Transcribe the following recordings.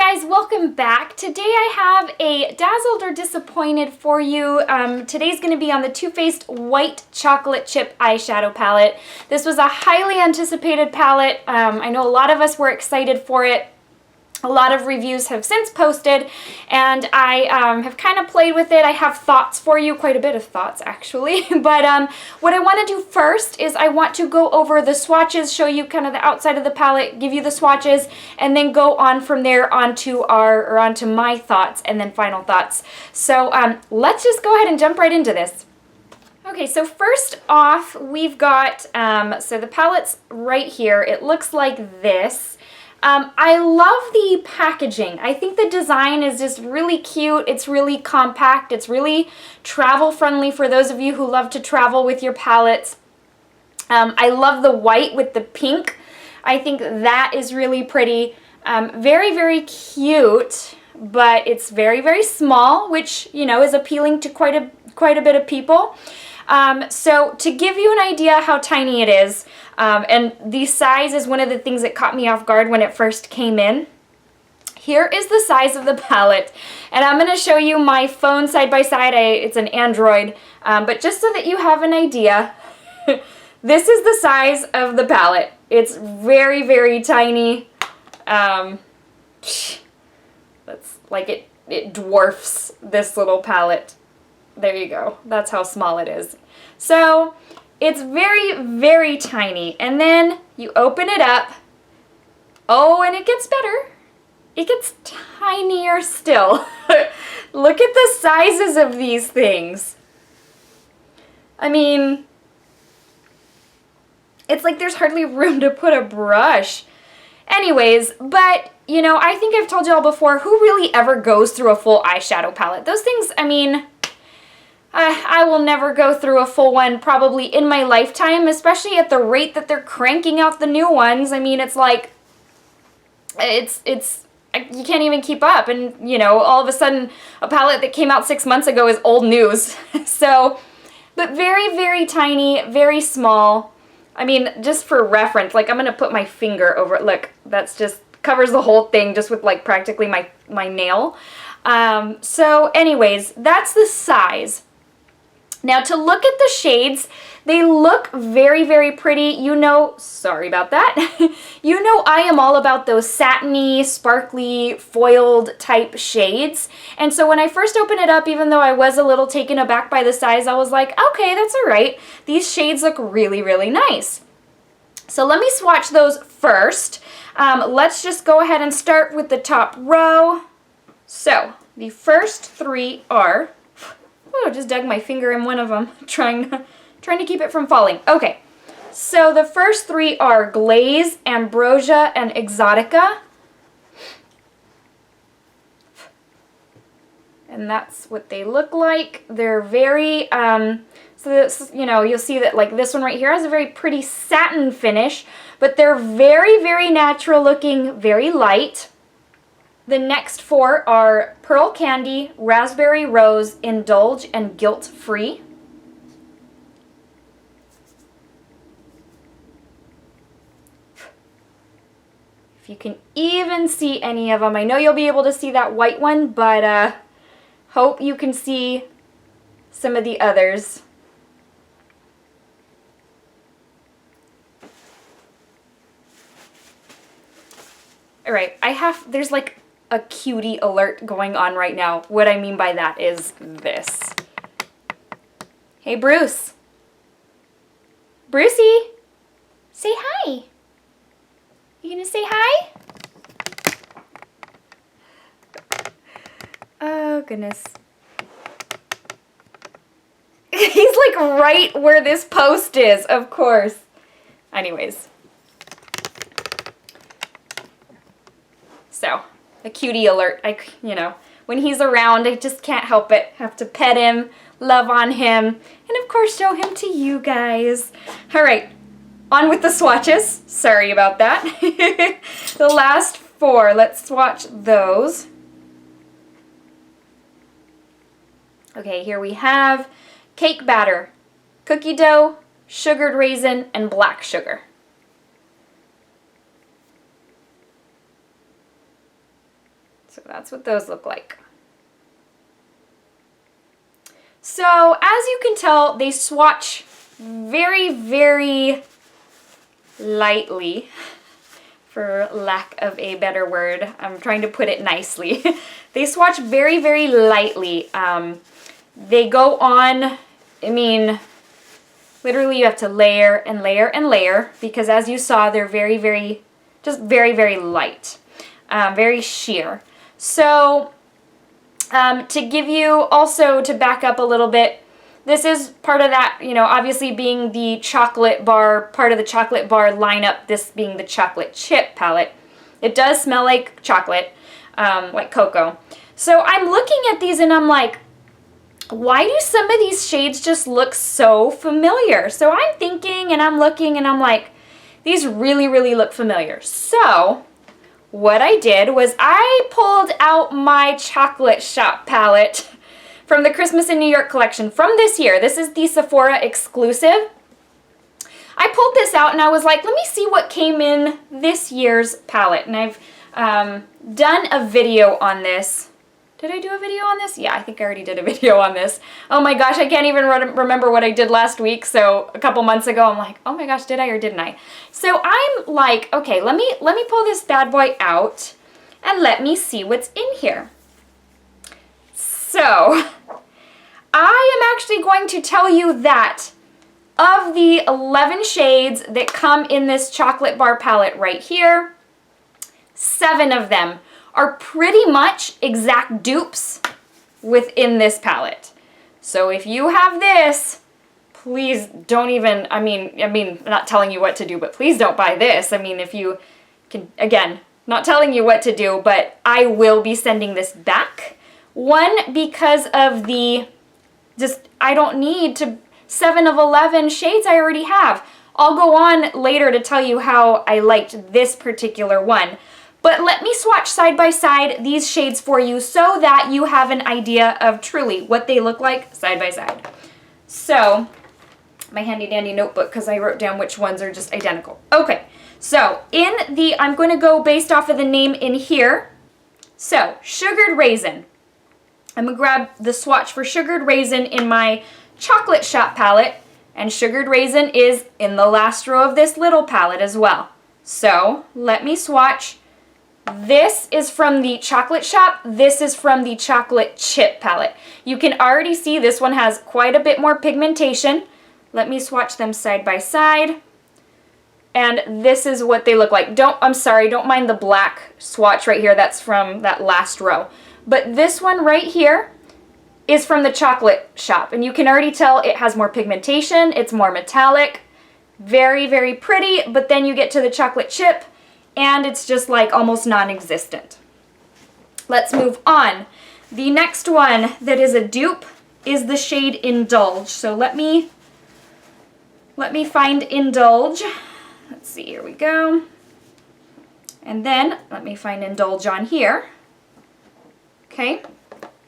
guys, welcome back. Today I have a Dazzled or Disappointed for you. Today's going to be on the Too Faced White Chocolate Chip Eyeshadow Palette. This was a highly anticipated palette. I know a lot of us were excited for it. A lot of reviews have since posted, and I have kind of played with it. I have thoughts for you, quite a bit of thoughts actually. But what I want to do first is I want to go over the swatches, show you kind of the outside of the palette, give you the swatches, and then go on from there onto my thoughts and then final thoughts. So let's just go ahead and jump right into this. Okay, so first off, we've got, so the palette's right here. It looks like this. I love the packaging. I think the design is just really cute. It's really compact. It's really travel friendly for those of you who love to travel with your palettes. I love the white with the pink. I think that is really pretty. Very, very cute, but it's very, very small, which, you know, is appealing to quite a bit of people. So to give you an idea how tiny it is, and the size is one of the things that caught me off guard when it first came in. Here is the size of the palette, and I'm going to show you my phone side by side. It's an Android, but just so that you have an idea, this is the size of the palette. It's very, very tiny. That's like it dwarfs this little palette. There you go. That's how small it is. So it's very, very tiny. And then you open it up. Oh, and it gets better. It gets tinier still. Look at the sizes of these things. I mean, it's like there's hardly room to put a brush. Anyways, but, you know, I think I've told you all before, who really ever goes through a full eyeshadow palette? Those things, I mean, I will never go through a full one probably in my lifetime, especially at the rate that they're cranking out the new ones. I mean, it's like, you can't even keep up. And, you know, all of a sudden, a palette that came out 6 months ago is old news. So, but very, very tiny, very small. I mean, just for reference, like I'm going to put my finger over it. Look, that's just covers the whole thing just with like practically my nail. So anyways, that's the size. Now to look at the shades, they look very, very pretty. You know, sorry about that. You know I am all about those satiny, sparkly, foiled type shades. And so when I first opened it up, even though I was a little taken aback by the size, I was like, okay, that's all right. These shades look really, really nice. So let me swatch those first. Let's just go ahead and start with the top row. So the first three are... Oh, just dug my finger in one of them, trying to keep it from falling. Okay, so the first three are Glaze, Ambrosia, and Exotica. And that's what they look like. They're very, so this, you know, you'll see that like this one right here has a very pretty satin finish, but they're very, very natural looking, very light. The next four are Pearl Candy, Raspberry Rose, Indulge, and Guilt Free. If you can even see any of them. I know you'll be able to see that white one, but hope you can see some of the others. All right, there's like a cutie alert going on right now. What I mean by that is this. Hey, Bruce. Brucey, say hi. You gonna say hi? Oh, goodness. He's like right where this post is, of course. Anyways. So, a cutie alert. You know, when he's around, I just can't help it. Have to pet him, love on him, and of course show him to you guys. All right, on with the swatches. Sorry about that. The last four, let's swatch those. Okay, here we have cake batter, cookie dough, sugared raisin, and black sugar. So that's what those look like. So as you can tell, they swatch very, very lightly, for lack of a better word. I'm trying to put it nicely. They swatch very, very lightly. They go on, I mean, literally you have to layer and layer and layer, because as you saw, they're very, very, just very, very light, very sheer. So to give you also, to back up a little bit, this is part of that, you know, obviously being the chocolate bar, part of the chocolate bar lineup, this being the chocolate chip palette. It does smell like chocolate, like cocoa. So I'm looking at these and I'm like, why do some of these shades just look so familiar? So I'm thinking and I'm looking and I'm like, these really, really look familiar. So what I did was I pulled out my chocolate shop palette from the Christmas in New York collection from this year. This is the Sephora exclusive. I pulled this out and I was like, let me see what came in this year's palette. And I've done a video on this. Did I do a video on this? Yeah, I think I already did a video on this. Oh my gosh, I can't even remember what I did last week. So a couple months ago, I'm like, oh my gosh, did I or didn't I? So I'm like, okay, let me pull this bad boy out and let me see what's in here. So I am actually going to tell you that of the 11 shades that come in this chocolate bar palette right here, 7 of them are pretty much exact dupes within this palette. So if you have this, please don't even, I mean, I'm not telling you what to do, but please don't buy this. I mean, if you can, again, not telling you what to do, but I will be sending this back. One, because of the, I don't need to, 7 of 11 shades I already have. I'll go on later to tell you how I liked this particular one. But let me swatch side by side these shades for you so that you have an idea of truly what they look like side by side. So, my handy dandy notebook, because I wrote down which ones are just identical. Okay, so I'm going to go based off of the name in here. So, Sugared Raisin. I'm going to grab the swatch for Sugared Raisin in my chocolate shop palette, and Sugared Raisin is in the last row of this little palette as well. So let me swatch. This is from the chocolate shop. This is from the chocolate chip palette. You can already see this one has quite a bit more pigmentation. Let me swatch them side by side. And this is what they look like. I'm sorry, don't mind the black swatch right here. That's from that last row. But this one right here is from the chocolate shop. And you can already tell it has more pigmentation. It's more metallic. Very, very pretty. But then you get to the chocolate chip and it's just like almost non-existent. Let's move on. The next one that is a dupe is the shade Indulge. So let me find Indulge. Let's see, here we go. And then let me find Indulge on here. Okay,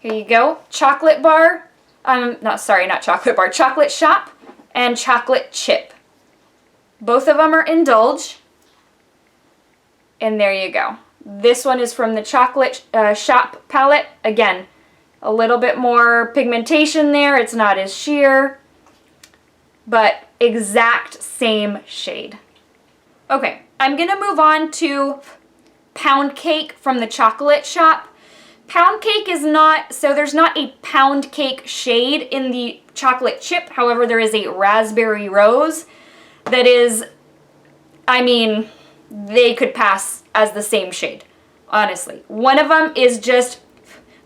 here you go. Chocolate bar, not chocolate bar, chocolate shop and chocolate chip. Both of them are Indulge. And there you go. This one is from the chocolate shop palette. Again, a little bit more pigmentation there. It's not as sheer, but exact same shade. Okay, I'm gonna move on to Pound Cake from the chocolate shop. Pound Cake is not, so there's not a Pound Cake shade in the chocolate chip. However, there is a Raspberry Rose that is, I mean, they could pass as the same shade, honestly. One of them is just,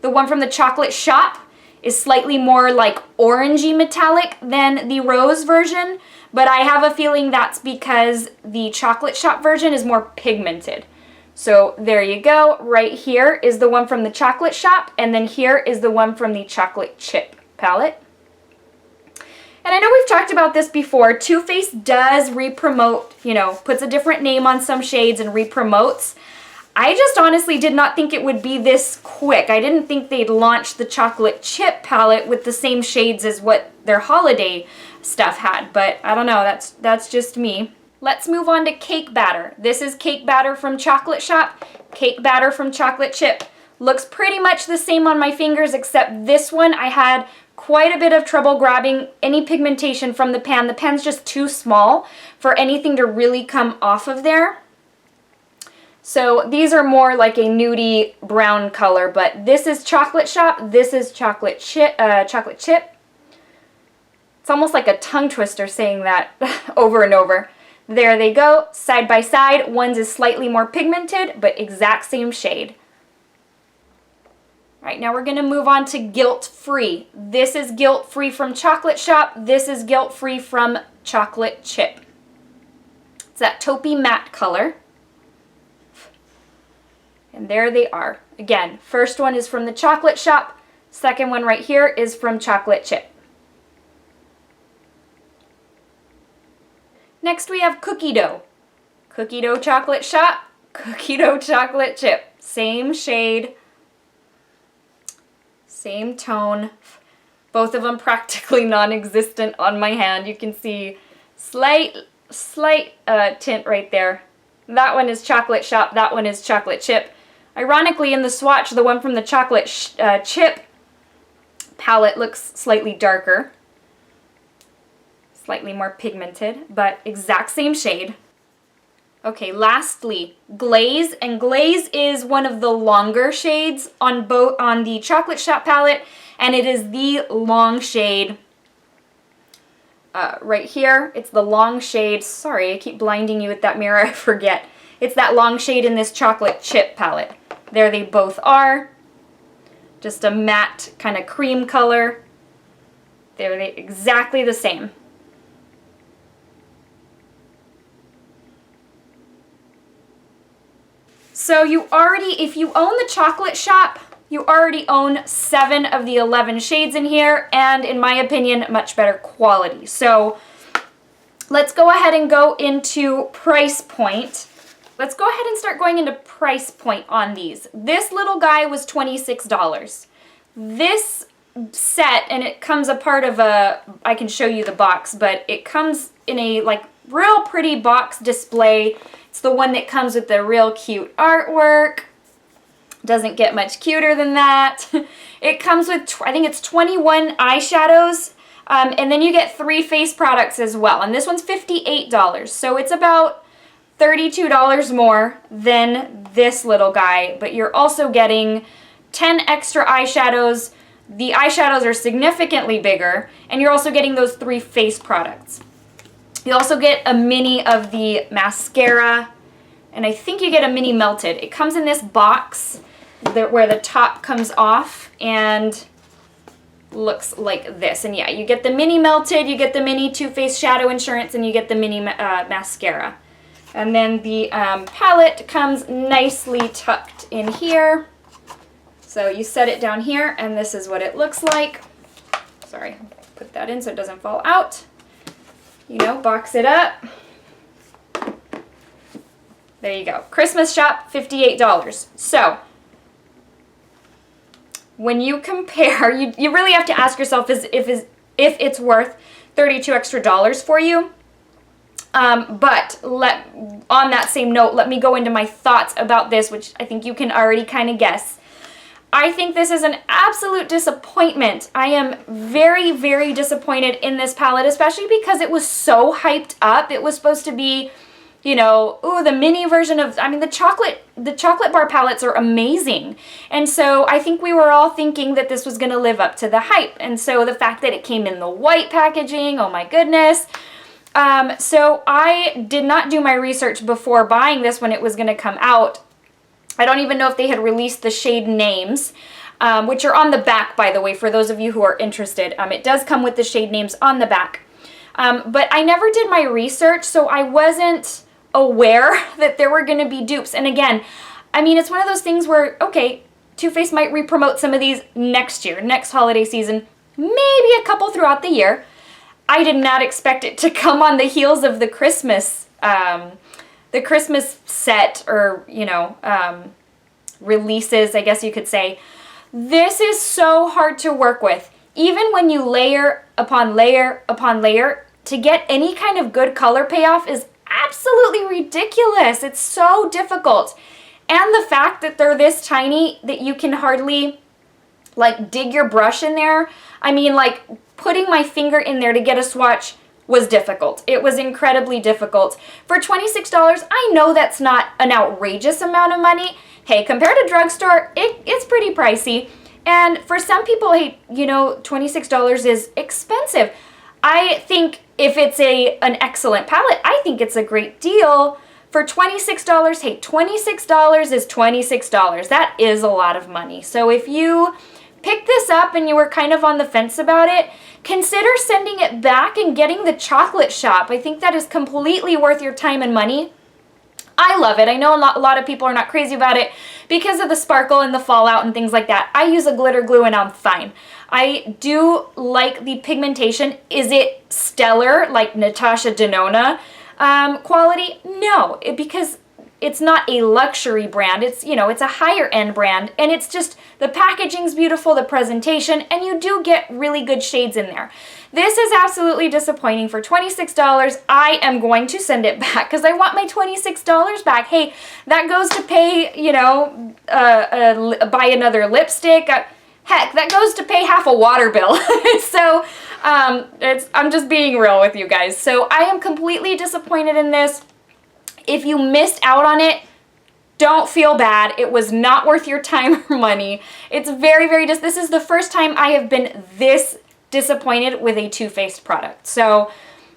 the one from the chocolate shop is slightly more like orangey metallic than the rose version, but I have a feeling that's because the chocolate shop version is more pigmented. So there you go. Right here is the one from the chocolate shop, and then here is the one from the chocolate chip palette. And I know we've talked about this before. Too Faced does re-promote, you know, puts a different name on some shades and re-promotes. I just honestly did not think it would be this quick. I didn't think they'd launch the chocolate chip palette with the same shades as what their holiday stuff had, but I don't know, that's just me. Let's move on to Cake Batter. This is Cake Batter from Chocolate Shop, Cake Batter from Chocolate Chip. Looks pretty much the same on my fingers, except this one I had quite a bit of trouble grabbing any pigmentation from the pan. The pan's just too small for anything to really come off of there. So these are more like a nudie brown color, but this is Chocolate Shop, this is chocolate chip. It's almost like a tongue twister saying that over and over. There they go, side by side. One's is slightly more pigmented, but exact same shade. All right, now we're gonna move on to Guilt Free. This is Guilt Free from Chocolate Shop. This is Guilt Free from Chocolate Chip. It's that taupey matte color. And there they are. Again, first one is from the Chocolate Shop. Second one right here is from Chocolate Chip. Next we have Cookie Dough. Cookie Dough Chocolate Shop, Cookie Dough Chocolate Chip. Same shade, same tone. Both of them practically non-existent on my hand. You can see slight tint right there. That one is Chocolate Shop, that one is Chocolate Chip. Ironically, in the swatch, the one from the Chocolate Chip palette looks slightly darker. Slightly more pigmented, but exact same shade. Okay, lastly, Glaze, and Glaze is one of the longer shades on the Chocolate Shop palette, and it is the long shade right here. It's the long shade. Sorry, I keep blinding you with that mirror, I forget. It's that long shade in this Chocolate Chip palette. There they both are. Just a matte kind of cream color. They're exactly the same. So you already, if you own the Chocolate Shop, you already own 7 of the 11 shades in here, and in my opinion, much better quality. So let's go ahead and go into price point. Let's go ahead and start going into price point on these. This little guy was $26. This set, and it comes a part of a, I can show you the box, but it comes in a like real pretty box display. It's the one that comes with the real cute artwork. Doesn't get much cuter than that. It comes with, I think it's 21 eyeshadows, and then you get 3 face products as well. And this one's $58, so it's about $32 more than this little guy, but you're also getting 10 extra eyeshadows. The eyeshadows are significantly bigger, and you're also getting those 3 face products. You also get a mini of the mascara, and I think you get a mini melted. It comes in this box where the top comes off and looks like this. And yeah, you get the mini melted, you get the mini Too Faced Shadow Insurance, and you get the mini mascara. And then the palette comes nicely tucked in here. So you set it down here, and this is what it looks like. Sorry, put that in so it doesn't fall out. You know, box it up. There you go. Christmas shop, $58. So, when you compare, you really have to ask yourself if it's worth $32 extra for you. But on that same note, let me go into my thoughts about this, which I think you can already kind of guess. I think this is an absolute disappointment. I am very, very disappointed in this palette, especially because it was so hyped up. It was supposed to be, you know, ooh, the mini version of, I mean, the chocolate bar palettes are amazing. And so I think we were all thinking that this was going to live up to the hype. And so the fact that it came in the white packaging, oh my goodness. So I did not do my research before buying this when it was going to come out. I don't even know if they had released the shade names, which are on the back, by the way, for those of you who are interested. It does come with the shade names on the back. But I never did my research, so I wasn't aware that there were going to be dupes. And again, I mean, it's one of those things where, okay, Too Faced might re-promote some of these next year, next holiday season, maybe a couple throughout the year. I did not expect it to come on the heels of the Christmas set, or, you know, releases, I guess you could say. This is so hard to work with. Even when you layer upon layer upon layer, to get any kind of good color payoff is absolutely ridiculous. It's so difficult. And the fact that they're this tiny that you can hardly like dig your brush in there. I mean, like putting my finger in there to get a swatch was difficult. It was incredibly difficult. For $26, I know that's not an outrageous amount of money. Hey, compared to drugstore, it's pretty pricey. And for some people, hey, you know, $26 is expensive. I think if it's an excellent palette, I think it's a great deal. For $26, hey, $26 is $26. That is a lot of money. So if you pick this up and you were kind of on the fence about it, consider sending it back and getting the chocolate shop. I think that is completely worth your time and money. I love it. I know a lot of people are not crazy about it because of the sparkle and the fallout and things like that. I use a glitter glue and I'm fine. I do like the pigmentation. Is it stellar like Natasha Denona quality? No, because it's not a luxury brand. It's, you know, it's a higher end brand, and it's just the packaging's beautiful, the presentation, and you do get really good shades in there. This is absolutely disappointing. For $26, I am going to send it back because I want my $26 back. Hey, that goes to pay, you know, buy another lipstick. Heck, that goes to pay half a water bill. So I'm just being real with you guys. So I am completely disappointed in this. If you missed out on it, don't feel bad. It was not worth your time or money. It's very, very this is the first time I have been this disappointed with a Too Faced product. So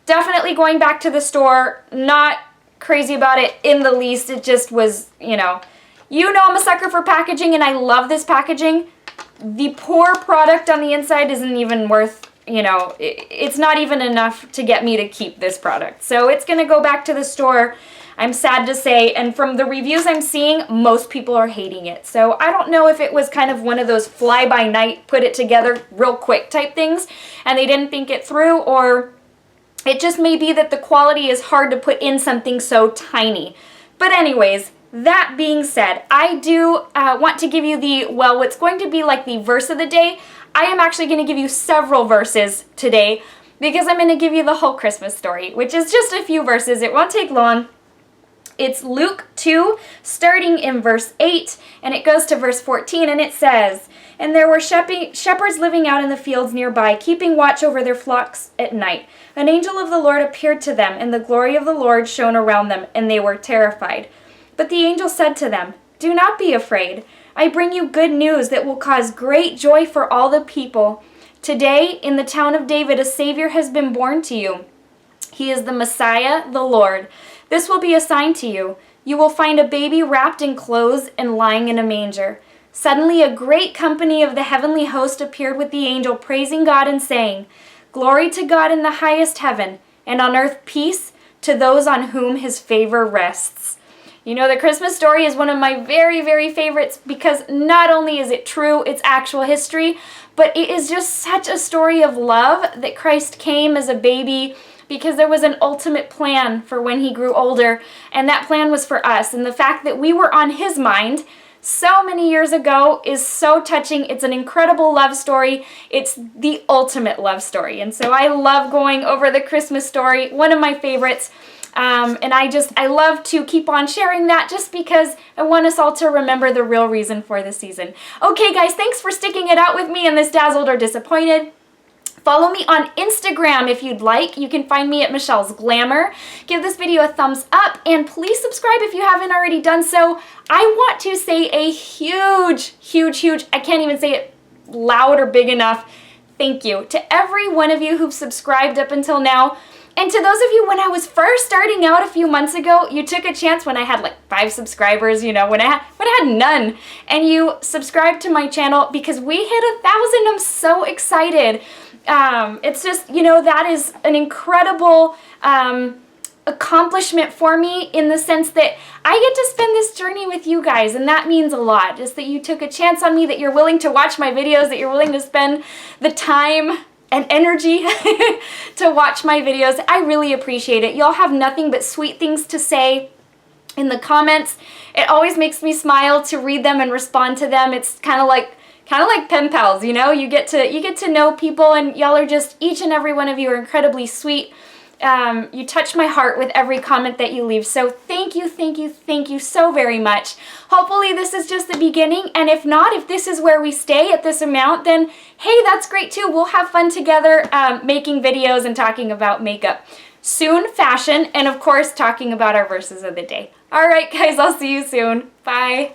definitely going back to the store, not crazy about it in the least. It just was, you know I'm a sucker for packaging and I love this packaging. The poor product on the inside isn't even worth, you know, it's not even enough to get me to keep this product. So it's going to go back to the store. I'm sad to say, and from the reviews I'm seeing, most people are hating it. So I don't know if it was kind of one of those fly-by-night, put it together real quick type things, and they didn't think it through, or it just may be that the quality is hard to put in something so tiny. But anyways, that being said, I do want to give you what's going to be like the verse of the day. I am actually going to give you several verses today because I'm going to give you the whole Christmas story, which is just a few verses. It won't take long. It's Luke 2, starting in verse 8, and it goes to verse 14, and it says, "And there were shepherds living out in the fields nearby, keeping watch over their flocks at night. An angel of the Lord appeared to them, and the glory of the Lord shone around them, and they were terrified. But the angel said to them, 'Do not be afraid. I bring you good news that will cause great joy for all the people. Today, in the town of David, a Savior has been born to you. He is the Messiah, the Lord. This will be a sign to you. You will find a baby wrapped in clothes and lying in a manger.' Suddenly a great company of the heavenly host appeared with the angel, praising God and saying, 'Glory to God in the highest heaven, and on earth peace to those on whom his favor rests.'" You know, the Christmas story is one of my very, very favorites because not only is it true, it's actual history, but it is just such a story of love that Christ came as a baby because there was an ultimate plan for when he grew older, and that plan was for us. And the fact that we were on his mind so many years ago is so touching. It's an incredible love story. It's the ultimate love story. And so I love going over the Christmas story, one of my favorites. And I love to keep on sharing that just because I want us all to remember the real reason for the season. Okay, guys, thanks for sticking it out with me in this Dazzled or Disappointed. Follow me on Instagram if you'd like. You can find me at Michelle's Glamour. Give this video a thumbs up and please subscribe if you haven't already done so. I want to say a huge, huge, huge, I can't even say it loud or big enough, thank you to every one of you who've subscribed up until now. And to those of you, when I was first starting out a few months ago, you took a chance when I had like 5 subscribers, you know, when I had none, and you subscribed to my channel because we hit 1,000. I'm so excited. It's just, you know, that is an incredible accomplishment for me in the sense that I get to spend this journey with you guys, and that means a lot. Just that you took a chance on me, that you're willing to watch my videos, that you're willing to spend the time and energy to watch my videos. I really appreciate it. Y'all have nothing but sweet things to say in the comments. It always makes me smile to read them and respond to them. It's kind of like pen pals, you know? You get to know people, and y'all are just, each and every one of you are incredibly sweet. you touch my heart with every comment that you leave. So thank you, thank you, thank you so very much. Hopefully this is just the beginning, and if not, if this is where we stay at this amount, then hey, that's great too. We'll have fun together making videos and talking about makeup. Soon, fashion, and of course, talking about our verses of the day. All right, guys, I'll see you soon. Bye.